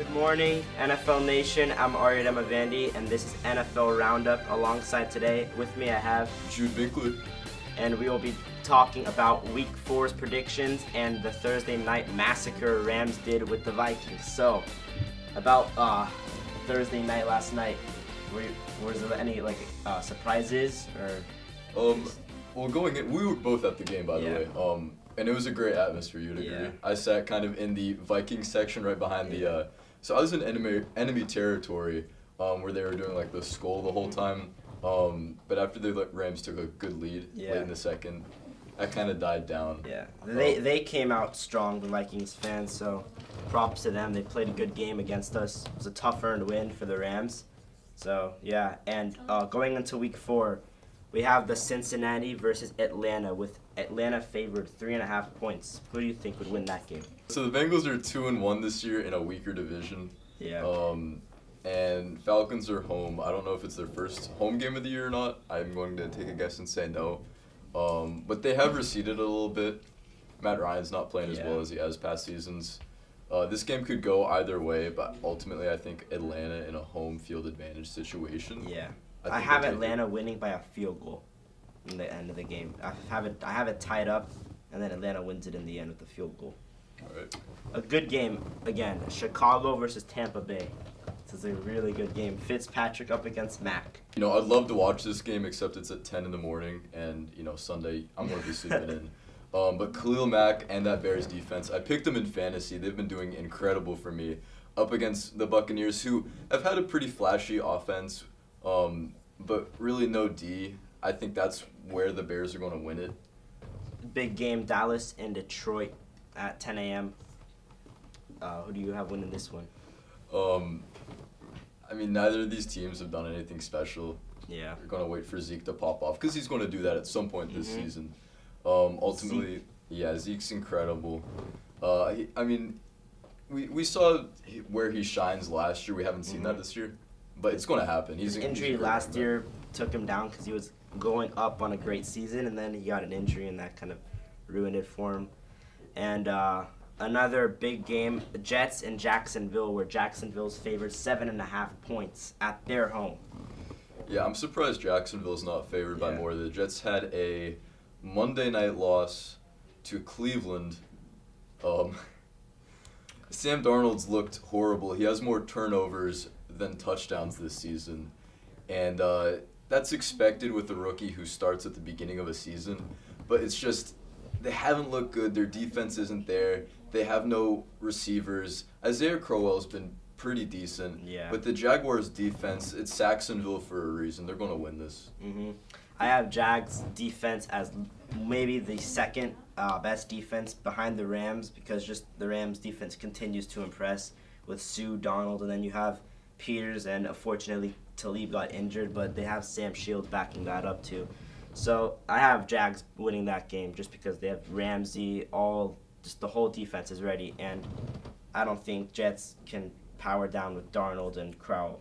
Good morning, NFL Nation. I'm Aria Damavandi, and this is NFL Roundup. Alongside today, with me I have Jude Binkly. And we will be talking about Week 4's predictions and the Thursday night massacre Rams did with the Vikings. So, about Thursday night last night, was there any surprises or? Well, going in, we were both at the game, by the way. And it was a great atmosphere. You'd agree. Yeah. I sat kind of in the Vikings section right behind the. So I was in enemy territory, where they were doing like the skull the whole time. But after the Rams took a good lead late in the second, that kind of died down. Yeah, they came out strong, the Vikings fans. So props to them. They played a good game against us. It was a tough earned win for the Rams. So yeah, and going into Week 4, we have the Cincinnati versus Atlanta, with Atlanta favored 3.5 points. Who do you think would win that game? So the Bengals are 2-1 this year in a weaker division. Yeah. And Falcons are home. I don't know if it's their first home game of the year or not. I'm going to take a guess and say no. But they have receded a little bit. Matt Ryan's not playing as well as he has past seasons. This game could go either way, but ultimately I think Atlanta in a home field advantage situation. Yeah. I have Atlanta winning by a field goal in the end of the game. I have it tied up, and then Atlanta wins it in the end with the field goal. All right. A good game, again, Chicago versus Tampa Bay. This is a really good game. Fitzpatrick up against Mac. You know, I'd love to watch this game, except it's at 10 in the morning, and, Sunday I'm going to be sleeping in. But Khalil Mack and that Bears defense, I picked them in fantasy. They've been doing incredible for me up against the Buccaneers, who have had a pretty flashy offense, but really no D. I think that's where the Bears are going to win it. Big game, Dallas and Detroit at 10 a.m. Who do you have winning this one? Neither of these teams have done anything special. Yeah. We're going to wait for Zeke to pop off because he's going to do that at some point this season. Ultimately, Zeke's incredible. We saw where he shines last year. We haven't seen that this year, but it's going to happen. His injury last year took him down because he was going up on a great season, and then he got an injury, and that kind of ruined it for him. And another big game, the Jets and Jacksonville, where Jacksonville's favored 7.5 points at their home. Yeah, I'm surprised Jacksonville's not favored by more. The Jets had a Monday night loss to Cleveland. Sam Darnold's looked horrible. He has more turnovers than touchdowns this season. And that's expected with a rookie who starts at the beginning of a season. But it's just, they haven't looked good. Their defense isn't there. They have no receivers. Isaiah Crowell's been pretty decent. Yeah. But the Jaguars' defense, it's Saxonville for a reason. They're going to win this. Mm-hmm. I have Jags' defense as maybe the second best defense behind the Rams, because just the Rams' defense continues to impress with Sue, Donald, and then you have Peters, and unfortunately Talib got injured, but they have Sam Shields backing that up too. So I have Jags winning that game just because they have Ramsey, just the whole defense is ready, and I don't think Jets can power down with Darnold and Crowell.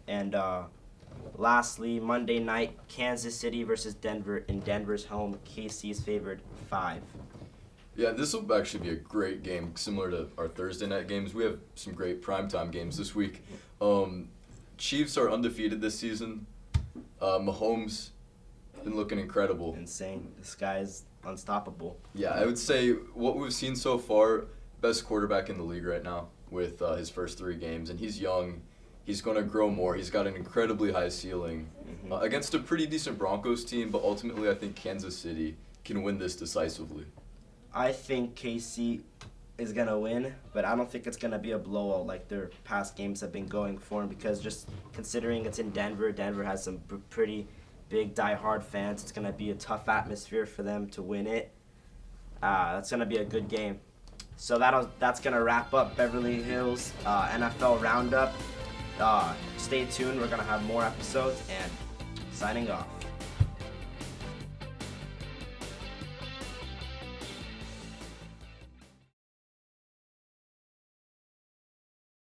And lastly, Monday night, Kansas City versus Denver in Denver's home. KC's favored 5. Yeah, this will actually be a great game, similar to our Thursday night games. We have some great primetime games this week. Chiefs are undefeated this season. Mahomes been looking incredible. Insane. This guy's unstoppable. Yeah, I would say what we've seen so far, best quarterback in the league right now with his first 3 games. And he's young. He's going to grow more. He's got an incredibly high ceiling against a pretty decent Broncos team, but ultimately I think Kansas City can win this decisively. I think KC is going to win, but I don't think it's going to be a blowout like their past games have been going for them, because just considering it's in Denver, Denver has some pretty big die-hard fans. It's going to be a tough atmosphere for them to win it. That's going to be a good game. So that's going to wrap up Beverly Hills NFL Roundup. Stay tuned. We're going to have more episodes, and signing off.